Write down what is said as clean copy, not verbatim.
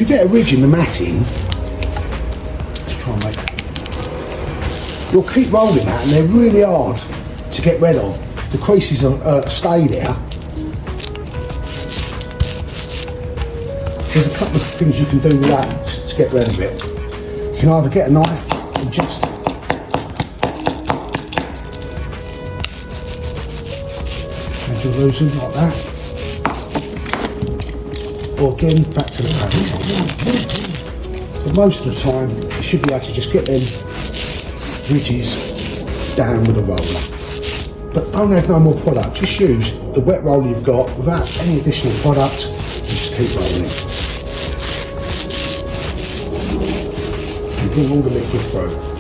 you get a ridge in the matting, let's try and make it. You'll keep rolling that, and they're really hard to get rid of. The creases stay there. There's a couple of things you can do with that to get rid of it. You can either get a knife and just loosen like that, or again back to the paddle. But most of the time you should be able to just get them ridges down with a roller. But don't add no more product, just use the wet roller you've got without any additional product and just keep rolling. And bring all the liquid through.